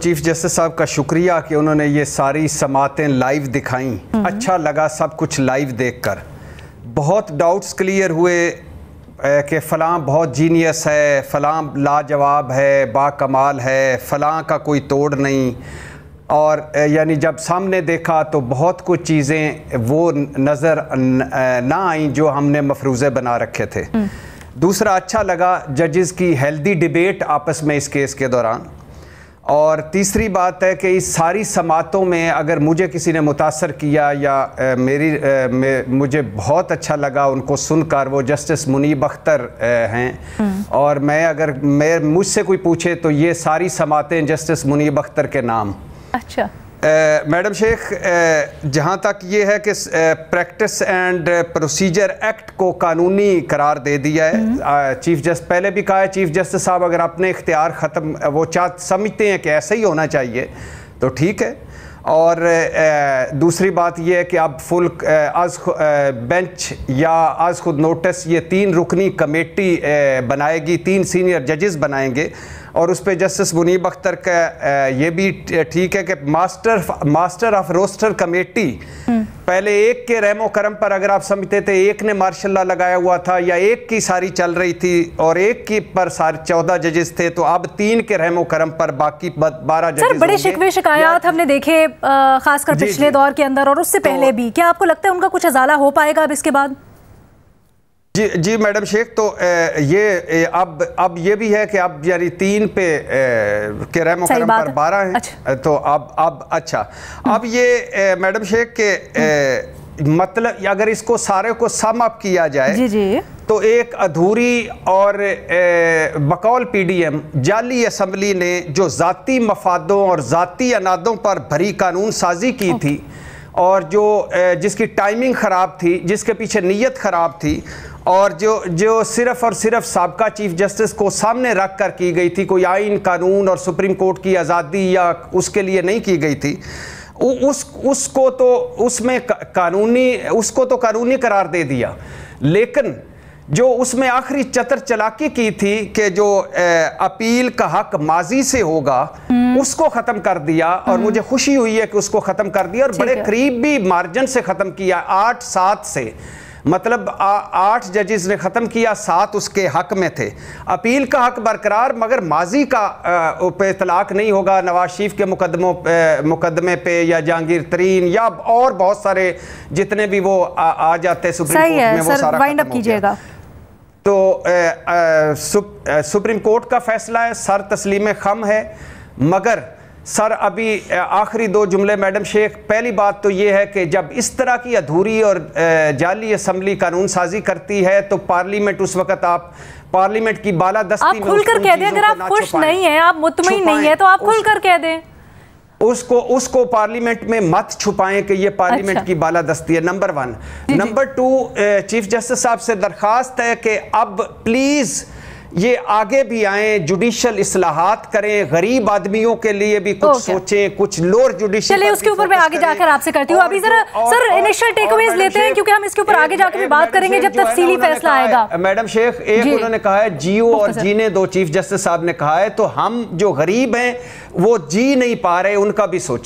Chief justice صاحب کا شکریہ کہ انہوں نے یہ ساری سماعتیں لائیو دکھائیں. اچھا لگا سب کچھ لائیو دیکھ کر. بہت ڈاؤٹس کلیئر ہوئے کہ فلاں بہت جینیس ہے، فلاں لاجواب ہے، با کمال ہے، فلاں کا کوئی توڑ نہیں. اور یعنی جب سامنے دیکھا تو بہت کچھ چیزیں وہ نظر نہ آئیں جو ہم نے مفروضے بنا رکھے تھے. دوسرا اچھا لگا ججز کی ہیلدی ڈیبیٹ آپس میں اس کیس کے دوران. اور تیسری بات ہے کہ اس ساری سماعتوں میں اگر مجھے کسی نے متاثر کیا یا مجھے بہت اچھا لگا ان کو سن کر، وہ جسٹس منیب اختر ہیں. اور اگر مجھ سے کوئی پوچھے تو یہ ساری سماعتیں جسٹس منیب اختر کے نام. اچھا میڈم شیخ، جہاں تک یہ ہے کہ پریکٹس اینڈ پروسیجر ایکٹ کو قانونی قرار دے دیا ہے. چیف جسٹس پہلے بھی کہا ہے، چیف جسٹس صاحب اگر اپنے اختیار ختم وہ سمجھتے ہیں کہ ایسا ہی ہونا چاہیے تو ٹھیک ہے. اور دوسری بات یہ ہے کہ اب فل از بینچ یا از خود نوٹس یہ 3 رکنی کمیٹی بنائے گی، 3 سینئر ججز بنائیں گے. اور اس پہ جسٹس منیب اختر کا یہ بھی ٹھیک ہے کہ ماسٹر آف روسٹر کمیٹی پہلے ایک کے رحم و کرم پر اگر آپ سمجھتے تھے ایک نے مارشاء اللہ لگایا ہوا تھا یا ایک کی ساری چل رہی تھی اور ایک کی پر سارے 14 ججز تھے، تو اب 3 کے رحم و کرم پر باقی 12 ججز. سر بڑے شکوے شکایات ہم نے دیکھے خاص کر پچھلے دور کے اندر اور اس سے پہلے بھی. کیا آپ کو لگتا ہے ان کا کچھ ازالہ ہو پائے گا اب اس کے بعد؟ جی میڈم شیخ، تو یہ اب یہ بھی ہے کہ اب یعنی 3 پہ کے رحم و کرم پر 12 ہیں. تو اب اچھا اب یہ میڈم شیخ کہ مطلب اگر اس کو سارے کو سم اپ کیا جائے تو ایک ادھوری اور بقول پی ڈی ایم جعلی اسمبلی نے جو ذاتی مفادوں اور ذاتی انادوں پر بھری قانون سازی کی تھی، اور جس کی ٹائمنگ خراب تھی، جس کے پیچھے نیت خراب تھی، اور جو صرف اور صرف سابقہ چیف جسٹس کو سامنے رکھ کر کی گئی تھی، کوئی آئین قانون اور سپریم کورٹ کی آزادی یا اس کے لیے نہیں کی گئی تھی، اس کو تو قانونی قرار دے دیا. لیکن جو اس میں آخری چتر چلاکی کی تھی کہ جو اپیل کا حق ماضی سے ہوگا اس کو ختم کر دیا. اور مجھے خوشی ہوئی ہے کہ اس کو ختم کر دیا، اور بڑے قریب بھی مارجن سے ختم کیا، 8-7 سے. مطلب 8 ججز نے ختم کیا، 7 اس کے حق میں تھے. اپیل کا حق برقرار، مگر ماضی کا پہ اطلاق نہیں ہوگا. نواز شریف کے مقدمے پہ یا جہانگیر ترین یا اور بہت سارے جتنے بھی وہ آ جاتے سپریم کورٹ میں، وہ سارا ختم ہو گیا. تو سپریم کورٹ کا فیصلہ ہے، سر تسلیم خم ہے. مگر سر ابھی آخری 2 جملے میڈم شیخ. پہلی بات تو یہ ہے کہ جب اس طرح کی ادھوری اور جعلی اسمبلی قانون سازی کرتی ہے تو پارلیمنٹ اس وقت آپ پارلیمنٹ کی بالادستی میں آپ کھل کر کہہ دیں. اگر آپ خوش نہیں ہیں، آپ مطمئن نہیں ہیں، تو آپ کھل کر کہہ دیں. اس کو پارلیمنٹ میں مت چھپائیں کہ یہ پارلیمنٹ کی بالادستی ہے. نمبر 1. نمبر 2، چیف جسٹس صاحب سے درخواست ہے کہ اب پلیز یہ آگے بھی آئیں، جوڈیشل اصلاحات کریں، غریب آدمیوں کے لیے بھی کچھ سوچیں، کچھ لوور جوڈیشل. چلے اس کے اوپر میں آگے جا کر آپ سے کرتی ہوں. ابھی ذرا سر انیشل ٹیک اویز لیتے ہیں، کیونکہ ہم اس کے اوپر آگے جا کے بھی بات کریں گے جب تفصیلی فیصلہ آئے گا. میڈم شیخ، ایک انہوں نے کہا ہے جیو اور جینے دو، چیف جسٹس صاحب نے کہا ہے، تو ہم جو غریب ہیں وہ جی نہیں پا رہے، ان کا بھی سوچیں.